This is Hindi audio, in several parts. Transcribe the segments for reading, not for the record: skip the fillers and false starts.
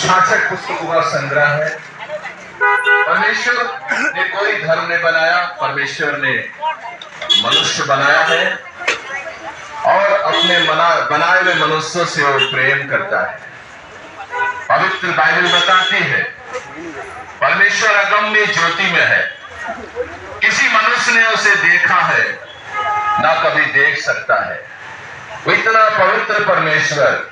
66 पुस्तकों का संग्रह है। परमेश्वर ने कोई धर्म नहीं बनाया, परमेश्वर ने मनुष्य बनाया है और अपने बनाए हुए मनुष्यों से वो प्रेम करता है। पवित्र बाइबल बताती है परमेश्वर अगम्य ज्योति में है, किसी मनुष्य ने उसे देखा है ना कभी देख सकता है। वो इतना पवित्र परमेश्वर,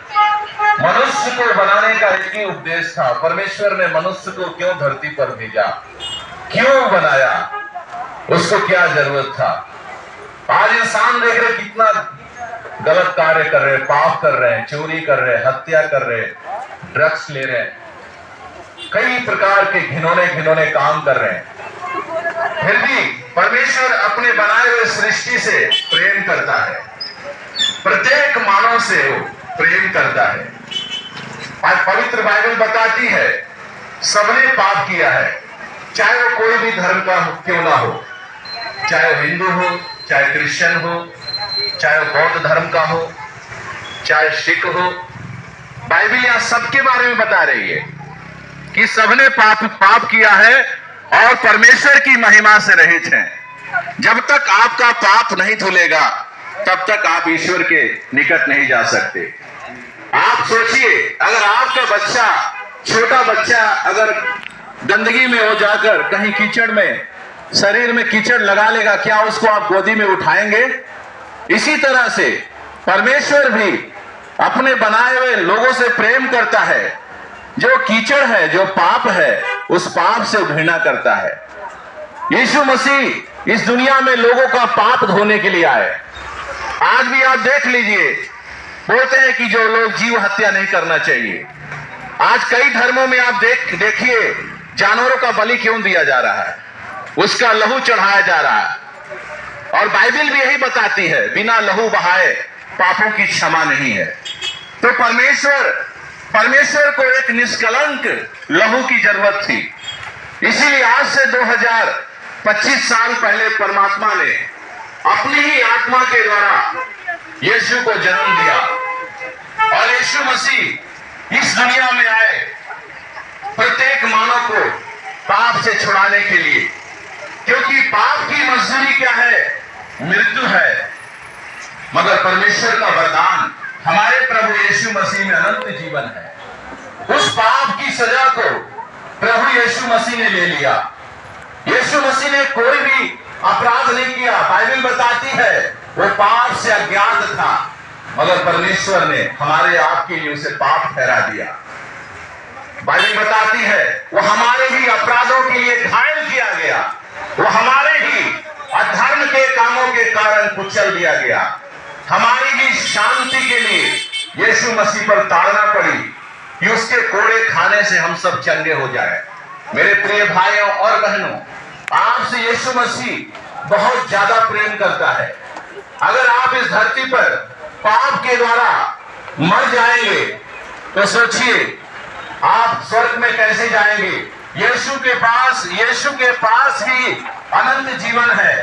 मनुष्य को बनाने का एक ही उद्देश्य था। परमेश्वर ने मनुष्य को क्यों धरती पर भेजा, क्यों बनाया, उसको क्या जरूरत था। आज इंसान देख रहे कितना गलत कार्य कर रहे, पाप कर रहे हैं, चोरी कर रहे, हत्या कर रहे, ड्रग्स ले रहे, कई प्रकार के घिनौने घिनौने काम कर रहे हैं। फिर भी परमेश्वर अपने बनाए हुए सृष्टि से प्रेम करता है, प्रत्येक मानव से वो प्रेम करता है। आज पवित्र बाइबल बताती है सबने पाप किया है, चाहे वो कोई भी धर्म का क्यों ना हो, चाहे वो हिंदू हो, चाहे क्रिश्चियन हो, चाहे वो बौद्ध धर्म का हो, चाहे सिख हो। बाइबल यहां सबके बारे में बता रही है कि सबने पाप किया है और परमेश्वर की महिमा से रहित हैं। जब तक आपका पाप नहीं धुलेगा तब तक आप ईश्वर के निकट नहीं जा सकते। आप सोचिए, अगर आपका बच्चा, छोटा बच्चा अगर गंदगी में हो जाकर कहीं कीचड़ में, शरीर में कीचड़ लगा लेगा, क्या उसको आप गोदी में उठाएंगे? इसी तरह से परमेश्वर भी अपने बनाए हुए लोगों से प्रेम करता है। जो कीचड़ है, जो पाप है, उस पाप से घृणा करता है। यीशु मसीह इस दुनिया में लोगों का पाप धोने के लिए आए। आज भी आप देख लीजिए, बोलते हैं कि जो लोग जीव हत्या नहीं करना चाहिए। आज कई धर्मों में आप देखिए जानवरों का बलि क्यों दिया जा रहा है, उसका लहू चढ़ाया जा रहा है। और बाइबल भी यही बताती है बिना लहू बहाए पापों की क्षमा नहीं है। तो परमेश्वर को एक निष्कलंक लहू की जरूरत थी। इसीलिए आज से 2025 साल पहले परमात्मा ने अपनी ही आत्मा के द्वारा यीशु को जन्म दिया और यीशु मसीह इस दुनिया में आए प्रत्येक मानव को पाप से छुड़ाने के लिए। क्योंकि पाप की मजदूरी क्या है? मृत्यु है। मगर परमेश्वर का वरदान हमारे प्रभु यीशु मसीह में अनंत जीवन है। उस पाप की सजा को प्रभु यीशु मसीह ने ले लिया। यीशु मसीह ने कोई भी अपराध नहीं किया। बाइबल बताती है वो पाप से अज्ञात था, मगर परमेश्वर ने हमारे आपके लिए उसे पाप ठहरा दिया। बाइबल बताती है वो हमारे ही अपराधों के लिए घायल किया गया, वो हमारे ही अधर्म के कामों के कारण कुचल दिया गया। हमारी ही शांति के लिए यीशु मसीह पर ताड़ना पड़ी कि उसके कोड़े खाने से हम सब चंगे हो जाए। मेरे प्रिय भाइयों और बहनों, आपसे यीशु मसीह बहुत ज्यादा प्रेम करता है। अगर आप इस धरती पर पाप के द्वारा मर जाएंगे तो सोचिए आप स्वर्ग में कैसे जाएंगे। यीशु के पास ही अनंत जीवन है।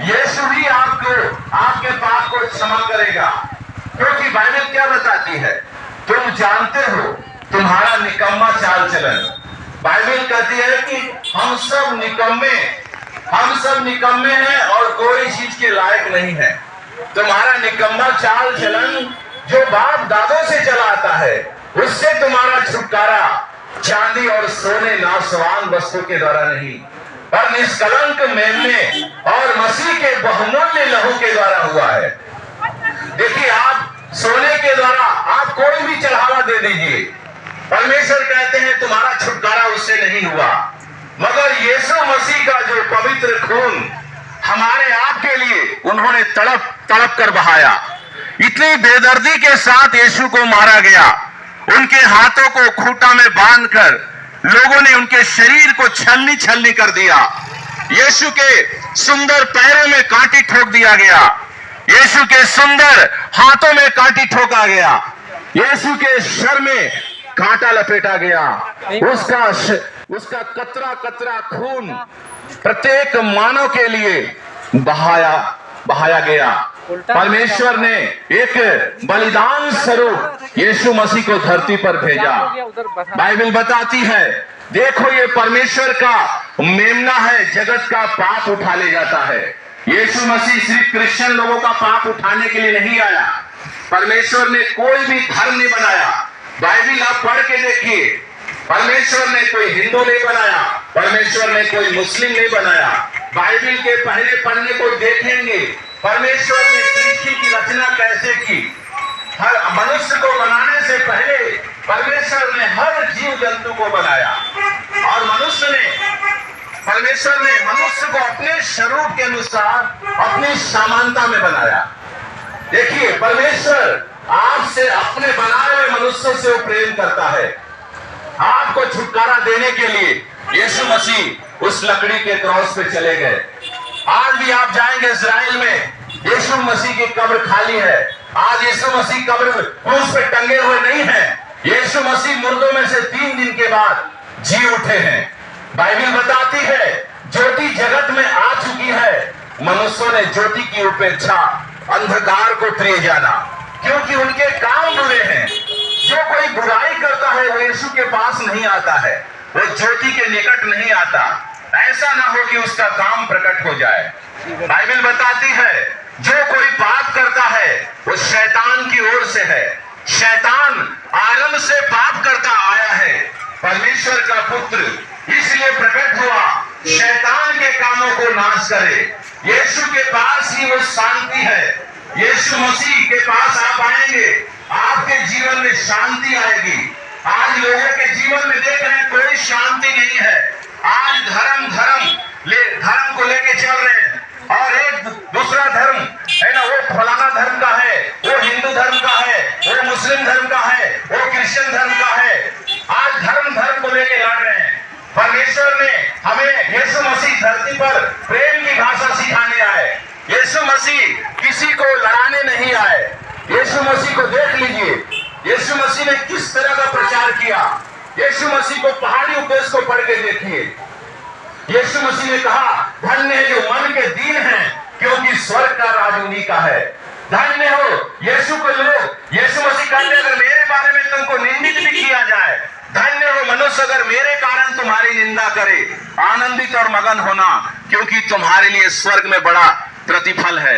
यीशु ही आपके पाप को क्षमा करेगा। क्योंकि बाइबल क्या बताती है? तुम जानते हो तुम्हारा निकम्मा चाल चलन। बाइबल कहती है कि हम सब निकम्मे हैं और कोई चीज के लायक नहीं है। तुम्हारा निकम्मा चाल चलन जो बाप दादों से चला आता है, उससे तुम्हारा छुटकारा चांदी और सोने नाशवान वस्तु के द्वारा नहीं, पर निष्कलंक मेमने और मसीह के बहुमूल्य लहू के द्वारा हुआ है। देखिए, आप सोने के द्वारा आप कोई भी चढ़ावा दे दीजिए, परमेश्वर कहते हैं तुम्हारा छुटकारा उससे नहीं हुआ। मगर यीशु मसीह का जो पवित्र खून हमारे आपके लिए उन्होंने तड़प कर बहाया। इतनी बेदर्दी के साथ यीशु को मारा गया। उनके हाथों को खूंटा में बांधकर लोगों ने उनके शरीर को छलनी कर दिया। यीशु के सुंदर पैरों में कांटी ठोक दिया गया। यीशु के सुंदर हाथों में कांटी ठोका गया। यीशु के सर में कांटा लपेटा गया। उसका कतरा खून प्रत्येक मानव के लिए बहाया गया। परमेश्वर ने एक बलिदान स्वरूप यीशु मसीह को धरती पर भेजा। बाइबल बताती है, देखो ये परमेश्वर का मेमना है, जगत का पाप उठा ले जाता है। यीशु मसीह सिर्फ क्रिश्चियन लोगों का पाप उठाने के लिए नहीं आया। परमेश्वर ने कोई भी धर्म नहीं बनाया। बाइबल आप पढ़ के देखिए, परमेश्वर ने कोई हिंदू नहीं बनाया, परमेश्वर ने कोई मुस्लिम नहीं बनाया। बाइबल के पहले पन्ने को देखेंगे, परमेश्वर ने सृष्टि की रचना कैसे की। हर मनुष्य को बनाने से पहले परमेश्वर ने हर जीव जंतु को बनाया और परमेश्वर ने मनुष्य को अपने स्वरूप के अनुसार अपनी समानता में बनाया। देखिए, परमेश्वर आपसे अपने बनाए हुए मनुष्यों से वो प्रेम करता है। आपको छुटकारा देने के लिए यीशु मसीह उस लकड़ी के क्रॉस पे चले गए। आज भी आप जाएंगे इजराइल में, यीशु मसीह की कब्र खाली है। आज यीशु मसीह कब्र क्रूस पे टंगे हुए नहीं है। यीशु मसीह मुर्दों में से 3 दिन के बाद जी उठे हैं। बाइबल बताती है, ज्योति जगत में आ चुकी है, मनुष्यों ने ज्योति की उपेक्षा अंधकार को प्रिय जाना, क्योंकि उनके काम बुरे हैं। जो कोई बुराई करता है वो यीशु के पास नहीं आता है, वो ज्योति के निकट नहीं आता, ऐसा ना हो कि उसका काम प्रकट हो जाए। बाइबल बताती है, जो कोई पाप करता है वो शैतान की ओर से है। शैतान आरंभ से पाप करता आया है। परमेश्वर का पुत्र इसलिए प्रकट हुआ, शैतान के कामों को नाश करे। यीशु के पास ही वो शांति है। यीशु मसीह के पास आप आएंगे, आपके जीवन में शांति आएगी। आज लोगों के जीवन में देख रहे हैं कोई शांति नहीं है। आज धर्म को लेके चल रहे हैं और एक दूसरा धर्म है ना, वो फलाना धर्म का है, वो हिंदू धर्म का है, वो मुस्लिम धर्म का है, वो क्रिश्चियन धर्म का है। आज धर्म को लेके लड़ रहे हैं। परमेश्वर ने हमें यीशु मसीह धरती पर प्रेम की भाषा सिखाने आए। यीशु मसीह किसी को लड़ाने नहीं आए। यीशु मसीह को देख लीजिए, यीशु मसीह ने किस तरह का प्रचार किया। यीशु मसीह को पहाड़ी उपदेश को पढ़ के देखिए। यीशु मसीह ने कहा, धन्य है जो मन के दीन हैं, क्योंकि स्वर्ग का राज उन्हीं का है। धन्य हो यीशु को लोग। यीशु मसीह कहते, अगर मेरे बारे में तुमको निंदित भी किया जाए, धन्य हो मनुष्य अगर मेरे कारण तुम्हारी निंदा करे। आनंदित और मगन होना, क्योंकि तुम्हारे लिए स्वर्ग में बड़ा प्रतिफल है।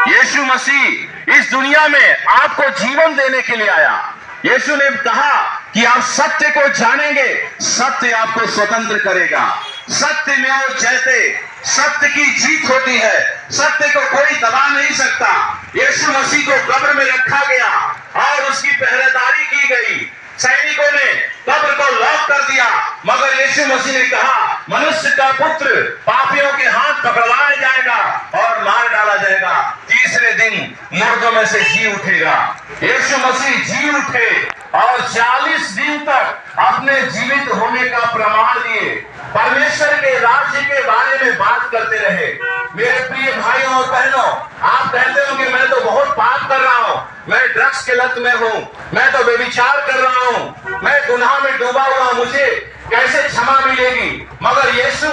यीशु मसीह इस दुनिया में आपको जीवन देने के लिए आया। यीशु ने कहा कि आप सत्य को जानेंगे, सत्य आपको स्वतंत्र करेगा। सत्य में वो जयते, सत्य की जीत होती है, सत्य को कोई दबा नहीं सकता। यीशु मसीह को कब्र में रखा गया और उसकी पहरेदारी की गई। सैनिकों ने कब्र को लॉक कर दिया, मगर यीशु मसीह ने कहा, मनुष्य का पुत्र पापियों के हाथ पकड़वाया जाएगा और मार डाला जाएगा, तीसरे दिन मुर्दों में से जी उठेगा। यीशु मसीह जी उठे और 40 दिन तक अपने जीवित होने का प्रमाण दिए। परमेश्वर के राज्य के बारे में बात करते रहे। मेरे प्रिय भाइयों और बहनों, आप कहते हो कि मैं तो बहुत पाप कर रहा हूँ, मैं ड्रग्स के लत में हूँ, मैं तो व्यभिचार कर रहा हूँ, मैं गुनाह में डूबा हुआ, मुझे कैसे क्षमा मिलेगी? मगर यीशु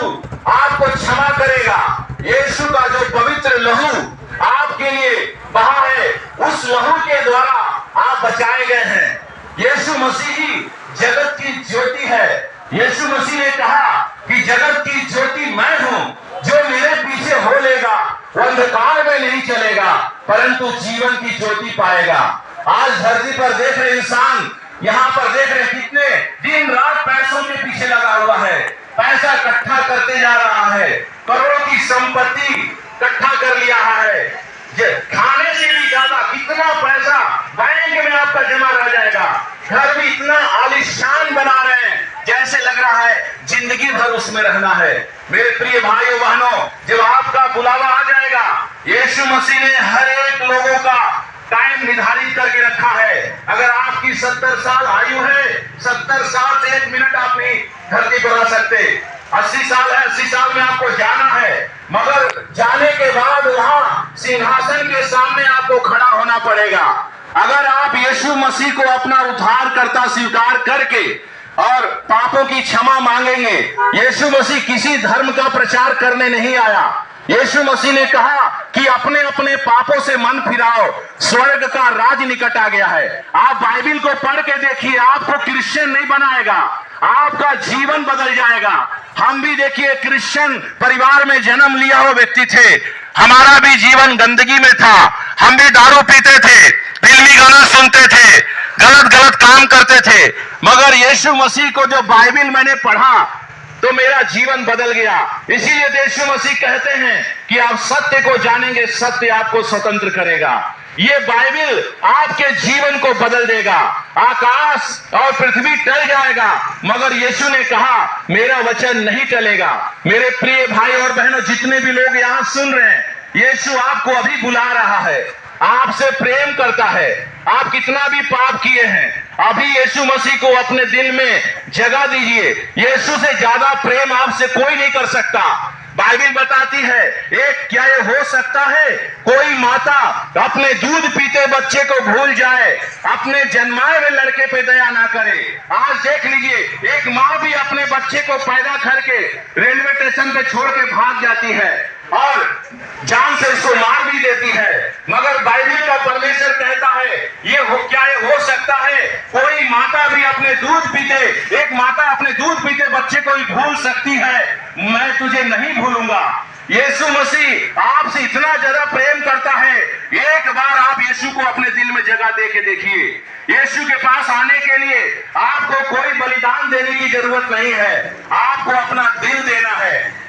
आपको क्षमा करेगा। यीशु का जो पवित्र लहू आपके लिए बहा है, उस लहू के द्वारा आप बचाए गए हैं। यीशु मसीह ही जगत की ज्योति है। यीशु मसीह ने कहा कि जगत की ज्योति मैं हूँ, जो मेरे पीछे हो लेगा वो अंधकार में नहीं चलेगा, परंतु जीवन की ज्योति पाएगा। आज धरती पर देख रहे इंसान, यहाँ पर देख रहे कितने दिन रात पैसों के पीछे लगा हुआ है, पैसा इकट्ठा करते जा रहा है, करोड़ों की संपत्ति इकट्ठा कर लिया है। खाने से भी ज्यादा कितना पैसा बैंक में आपका जमा रह जाएगा। घर भी इतना आलीशान बना रहे हैं, जैसे लग रहा है जिंदगी भर उसमें रहना है। मेरे प्रिय भाइयों बहनों, जब आपका बुलावा आ जाएगा, यीशु मसीह ने हर एक लोगों का टाइम निर्धारित करके रखा है। अगर आपकी 70 साल आयु है, 70 साल से 1 मिनट आप नहीं धरती पर आ सकते। 80 साल है, 80 साल में आपको जाना है, मगर जाने के बाद वहां सिंहासन के सामने आपको खड़ा होना पड़ेगा। अगर आप यीशु मसीह को अपना उद्धारकर्ता स्वीकार करके और पापों की क्षमा मांगेंगे, यीशु मसीह किसी धर्म का प्रचार करने नहीं आया, यीशु मसीह ने कहा कि अपने अपने पापों से मन फिराओ, स्वर्ग का राज निकट आ गया है। आप बाइबिल को पढ़ के देखिए, आपको क्रिश्चियन नहीं बनाएगा, आपका जीवन बदल जाएगा। हम भी देखिए क्रिश्चियन परिवार में जन्म लिया हुआ व्यक्ति थे, हमारा भी जीवन गंदगी में था, हम भी दारू पीते थे, फिल्मी गाना सुनते थे, गलत गलत काम करते थे। मगर यीशु मसीह को जो बाइबिल मैंने पढ़ा तो मेरा जीवन बदल गया। इसीलिए यीशु मसीह कहते हैं कि आप सत्य को जानेंगे, सत्य आपको स्वतंत्र करेगा। ये बाइबिल आपके जीवन को बदल देगा। आकाश और पृथ्वी टल जाएगा, मगर यीशु ने कहा मेरा वचन नहीं टलेगा। मेरे प्रिय भाई और बहनों, जितने भी लोग यहाँ सुन रहे हैं, यीशु आपको अभी बुला रहा है, आपसे प्रेम करता है। आप कितना भी पाप किए हैं, अभी यीशु मसीह को अपने दिल में जगह दीजिए। यीशु से ज्यादा प्रेम आपसे कोई नहीं कर सकता। बाइबिल बताती है, एक क्या ये हो सकता है कोई माता अपने दूध पीते बच्चे को भूल जाए, अपने जन्माए हुए लड़के पे दया ना करे। आज देख लीजिए, एक माँ भी अपने बच्चे को पैदा करके रेलवे स्टेशन पे छोड़ के भाग जाती है और जान से उसको मार भी देती है। मगर बाइबिल का परमेश्वर कहता है क्या ये हो सकता है कोई माता भी अपने दूध पीते, एक माता अपने दूध पीते बच्चे को ही भूल सकती है, मैं तुझे नहीं भूलूंगा। यीशु मसीह आपसे इतना ज्यादा प्रेम करता है, एक बार आप यीशु को अपने दिल में जगह दे के देखिए। यीशु के पास आने के लिए आपको कोई बलिदान देने की जरूरत नहीं है, आपको अपना दिल देना है।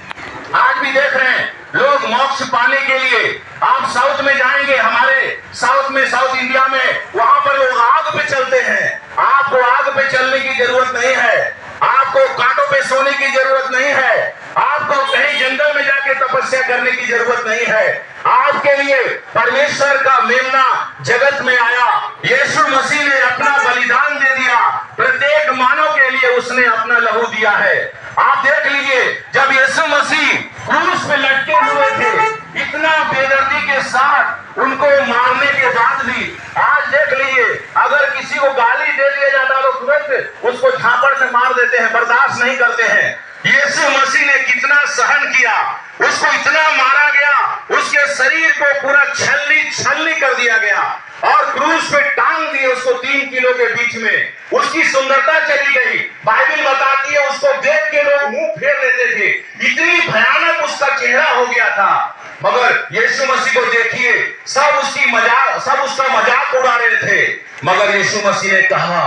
आज भी देख रहे हैं लोग मोक्ष पाने के लिए, आप साउथ में जाएंगे, हमारे साउथ में, साउथ इंडिया में, वहां पर लोग आग पे चलते हैं। आपको आग पे चलने की जरूरत नहीं है, आपको कांटों पे सोने की जरूरत नहीं है, आपको कहीं जंगल में जाके तपस्या करने की जरूरत नहीं है। आपके लिए परमेश्वर का मेमना जगत में आया, यीशु मसीह ने अपना बलिदान दे दिया, प्रत्येक मानव के लिए उसने अपना लहू दिया है। आप देख लीजिए, जब यीशु मसीह क्रूस पे लटके हुए थे, इतना बेदर्दी के साथ उनको मारने के बाद भी, आज देख लीजिए अगर किसी को गाली दे दिया जाता तो तुरंत उसको झापड़ से मार देते हैं, बर्दाश्त नहीं करते हैं। यीशु मसीह ने कितना सहन किया, उसको इतना मारा गया, उसके शरीर को पूरा छलनी कर दिया गया और क्रूस पे टांग दिए उसको 3 किलो के बीच में। उसकी सुंदरता चली गई। बाइबिल बताती है उसको देख के लोग मुंह फेर लेते थे, इतनी भयानक उसका चेहरा हो गया था। मगर यीशु मसीह को देखिए, सब उसका मजाक उड़ा रहे थे, मगर यीशु मसीह ने कहा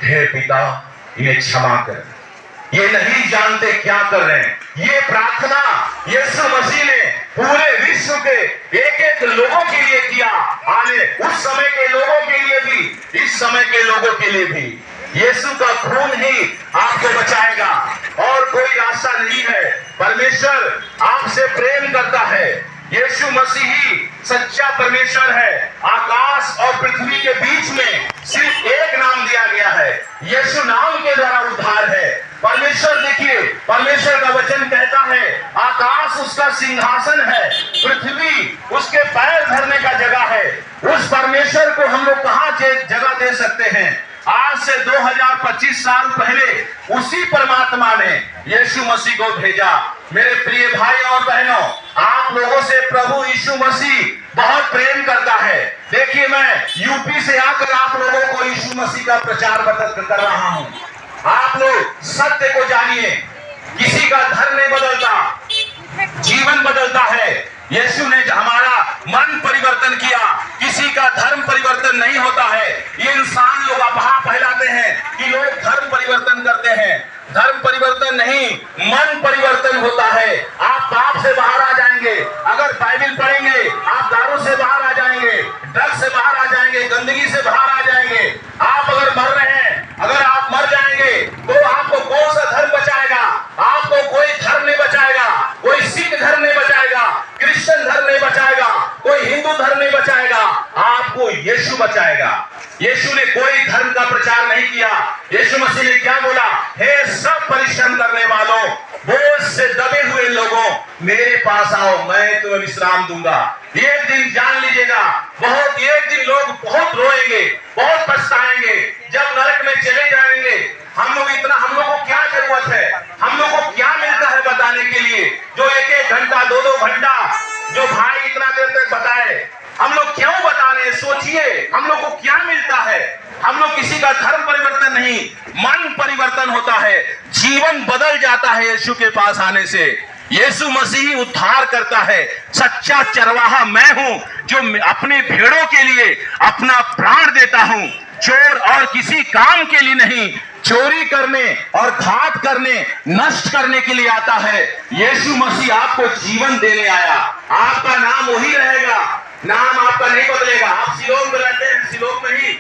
हे पिता इन्हें क्षमा कर, ये नहीं जानते क्या कर रहे हैं। ये प्रार्थना यीशु मसीह ने पूरे विश्व के एक एक लोगों के लिए किया, आने उस समय के लोगों के लिए भी, इस समय के लोगों के लिए भी। यीशु का खून ही आपको बचाएगा और कोई रास्ता नहीं है। परमेश्वर आपसे प्रेम करता है, यीशु मसीह ही सच्चा परमेश्वर है। आकाश और पृथ्वी के बीच में सिर्फ एक नाम दिया गया है, यीशु नाम के द्वारा उद्धार है। परमेश्वर देखिए, परमेश्वर का वचन कहता है आकाश उसका सिंहासन है, पृथ्वी उसके पैर धरने का जगह है। उस परमेश्वर को हम लोग कहां जगह दे सकते हैं? आज से 2025 साल पहले उसी परमात्मा ने यीशु मसीह को भेजा। मेरे प्रिय भाई और बहनों, आप लोगों से प्रभु यीशु मसीह बहुत प्रेम करता है। देखिए, मैं यूपी से आकर आप लोगों को यीशु मसीह का प्रचार कर रहा हूं। आप लोग सत्य को जानिए, किसी का धर्म नहीं बदलता, जीवन बदलता है। यीशु ने हमारा मन परिवर्तन किया, किसी का धर्म परिवर्तन नहीं होता है। ये इंसान लोग अफवाह फैलाते हैं कि लोग धर्म परिवर्तन करते हैं, धर्म परिवर्तन नहीं, मन परिवर्तन होता है। आप पाप से बाहर आ जाएंगे, अगर बाइबिल पढ़ेंगे आप दारू से बाहर आ जाएंगे, ड्रग्स से बाहर आ जाएंगे, गंदगी से बाहर आ जाएंगे। आप अगर मर रहे हैं, अगर आप मर जाएंगे तो आपको कौन सा धर्म बचाएगा? आपको कोई धर्म नहीं बचाएगा, कोई सिख धर्म नहीं बचाएगा, क्रिश्चियन धर्म नहीं बचाएगा, कोई हिंदू धर्म नहीं बचाएगा, आपको यीशु बचाएगा। यीशु ने कोई धर्म का प्रचार नहीं किया। यीशु मसीह ने क्या बोला? हे सब परिश्रम करने वालों, बोझ से दबे हुए लोगों, मेरे पास आओ, मैं तुम्हें विश्राम दूंगा। एक दिन जान लीजिएगा, एक दिन लोग बहुत रोएंगे, बहुत पछताएंगे, जब नरक में चले जाएंगे। हम लोग को क्या जरूरत है? हम लोग को क्या मिलता है बताने के लिए? जो 1-1 घंटा 2-2 घंटा नहीं, मन परिवर्तन होता है, जीवन बदल जाता है यीशु के पास आने से। यीशु मसीह उद्धार करता है। सच्चा चरवाहा मैं हूं जो अपने भेड़ों के लिए अपना प्राण देता हूं। चोर और किसी काम के लिए नहीं, चोरी करने और घात करने, नष्ट करने के लिए आता है। यीशु मसीह आपको जीवन देने आया। आपका नाम वही रहेगा, नाम आपका नहीं बदलेगा। आप सिलोन में रहते हैं, सिलोन में ही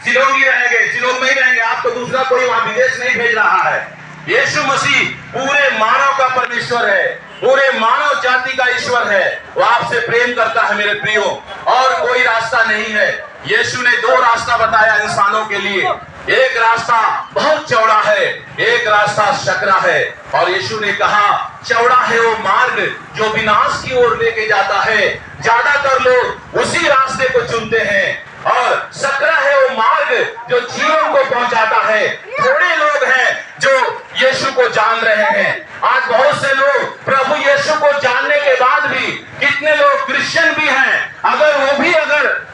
सिलोन ही रहेंगे, सिलोन में ही रहेंगे। आपको दूसरा कोई वहां विदेश नहीं भेज रहा है। यीशु मसीह पूरे मानव का परमेश्वर है, पूरे मानव जाति का ईश्वर है। वो आपसे प्रेम करता है मेरे प्रियो, और कोई रास्ता नहीं है। यीशु ने दो रास्ता बताया इंसानों के लिए। एक रास्ता बहुत चौड़ा है, एक रास्ता सकरा है। और यीशु ने कहा चौड़ा है वो मार्ग जो विनाश की ओर लेके जाता है। ज्यादातर लोग उसी रास्ते को चुनते हैं, और सकरा है वो मार्ग जो जीवन को पहुंचाता है। थोड़े लोग हैं जो यीशु को जान रहे हैं। आज बहुत से लोग प्रभु यीशु को जानने के बाद भी, कितने लोग क्रिश्चियन भी हैं, अगर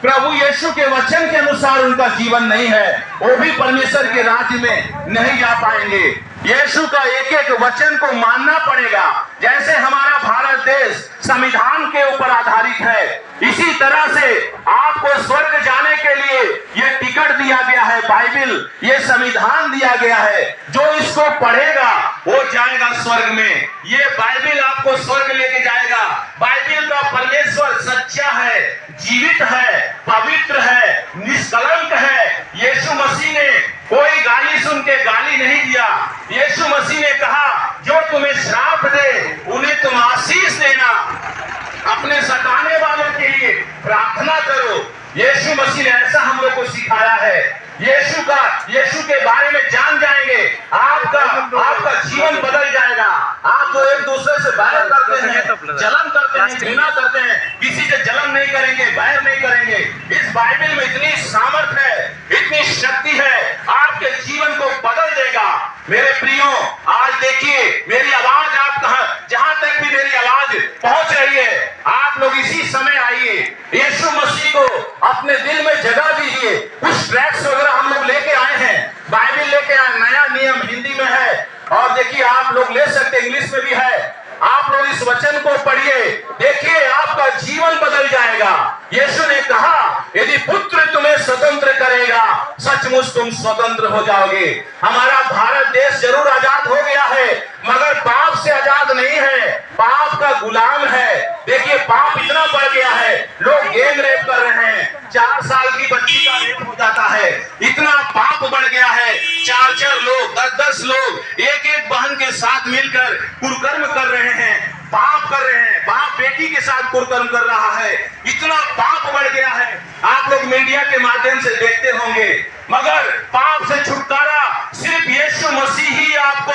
प्रभु यीशु के वचन के अनुसार उनका जीवन नहीं है, वो भी परमेश्वर के राज्य में नहीं जा पाएंगे। यीशु का एक एक वचन को मानना पड़ेगा। जैसे हमारा भारत देश संविधान के ऊपर आधारित है, इसी तरह से आपको स्वर्ग जाने के लिए ये टिकट दिया गया है, बाइबिल, ये संविधान दिया गया है। जो इसको पढ़ेगा वो जाएगा स्वर्ग में। ये बाइबिल आपको स्वर्ग लेके जाएगा। बाइबिल का परमेश्वर सच्चा है, जीवित है, पवित्र है, निष्कलंक है। यीशु मसीह ने कोई गाली सुन के गाली नहीं दिया। यीशु मसीह ने कहा जो तुम्हें श्राप दे उन्हें तुम आशीष देना, अपने सताने वालों के लिए प्रार्थना करो। यीशु मसीह ने ऐसा हम लोग को सिखाया है। यीशु के बारे में जान जाएंगे, आपका जीवन बदल जाएगा। आप जो एक दूसरे से बैर करते हैं, जलन करते हैं, घृणा करते हैं, किसी से जलन नहीं करेंगे, बैर नहीं करेंगे। इस बाइबल में इतनी सामर्थ है, इतनी शक्ति है, आपके जीवन को बदल देगा। मेरे प्रियो, आज देखिए मेरी आवाज आप जहां तक भी मेरी आवाज पहुंच रही है, आप लोग इसी समय आइए, यीशु मसीह को अपने दिल में जगह दीजिए। कुछ ट्रैक्स वगैरह हम लोग लेके आए हैं, बाइबल लेके आए, नया नियम हिंदी में है, और देखिए आप लोग ले सकते, इंग्लिश में भी है। आप लोग इस वचन को पढ़िए, देखिए आपका जीवन बदल जाएगा। यीशु ने कहा यदि पुत्र तुम्हें स्वतंत्र करेगा, सचमुच तुम स्वतंत्र हो जाओगे। हमारा भारत देश जरूर आजाद हो गया है, मगर पाप से आजाद नहीं है, पाप का गुलाम है। देखिए पाप इतना बढ़ गया है, लोग गैंग रेप कर रहे हैं, 4 साल की बच्ची का रेप हो जाता है। इतना पाप बढ़ गया है, 4 लोग, 10 लोग एक बहन के साथ मिलकर कुकर्म कर रहे हैं, पाप कर रहे हैं, बाप बेटी के साथ कुकर्म कर रहा है। इतना पाप बढ़ गया है, आप लोग मीडिया के माध्यम से देखते होंगे। मगर पाप से छुटकारा सिर्फ यीशु मसीह ही आपको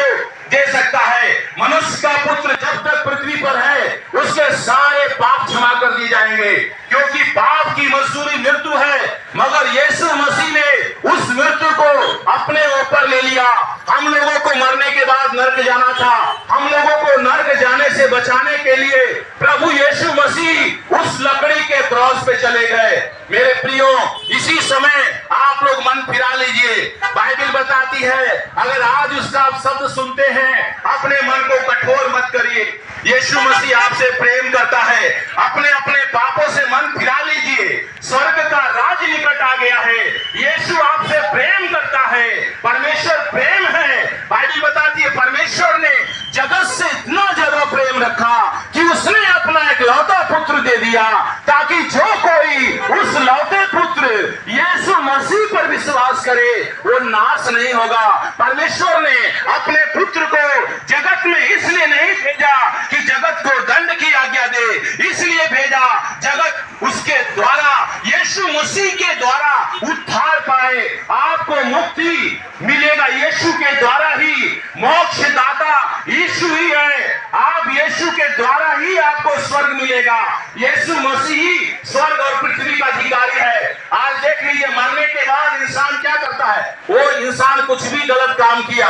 दे सकता है। मनुष्य का पुत्र जब तक पृथ्वी पर है, उसके सारे पाप क्षमा कर दिए जाएंगे, क्योंकि पाप की मजदूरी मृत्यु है। मगर यीशु मसीह ने उस मृत्यु को अपने ऊपर ले लिया। हम लोगों को मरने के बाद नरक जाना था, हम लोगों को नरक जाने से बचाने के लिए प्रभु यीशु मसीह उस लकड़ी के क्रॉस पे चले गए। मेरे प्रियो, इसी समय आप लोग मन फिरा लीजिए। बाइबल बताती है अगर आज उसका आप शब्द सुनते हैं, अपने मन को कठोर मत करिए। यीशु मसीह आपसे प्रेम करता है, अपने अपने पापों से मन फिरा लीजिए। स्वर्ग का राज निकट आ गया है। यीशु आपसे प्रेम करता है, परमेश्वर प्रेम है। बाइबल बताती है परमेश्वर ने जगत से इतना ज्यादा प्रेम रखा कि उसने अपना एक लौता पुत्र दे दिया, ताकि जो कोई उस लौते पुत्र यीशु मसीह पर विश्वास करे वो नाश नहीं होगा। परमेश्वर ने अपने पुत्र को जगत में इसलिए नहीं भेजा कि जगत को दंड की आज्ञा दे, इसलिए भेजा जगत उसके द्वारा, यीशु मसीह के द्वारा उद्धार पाए, आपको मुक्ति मिलेगा। यीशु के द्वारा ही मोक्षदाता यीशु ही है। आप यीशु के द्वारा ही आपको स्वर्ग मिलेगा। यीशु मसीह ही स्वर्ग और पृथ्वी का अधिकारी है। आज देख लीजिए, मरने के बाद इंसान क्या करता है? वो इंसान कुछ भी गलत काम किया,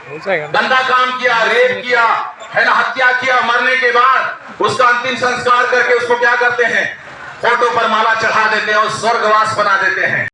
गंदा काम किया, रेप किया, है ना, हत्या किया, मरने के बाद उसका अंतिम संस्कार करके उसको क्या करते हैं? फोटो पर माला चढ़ा देते हैं और स्वर्गवास बना देते हैं।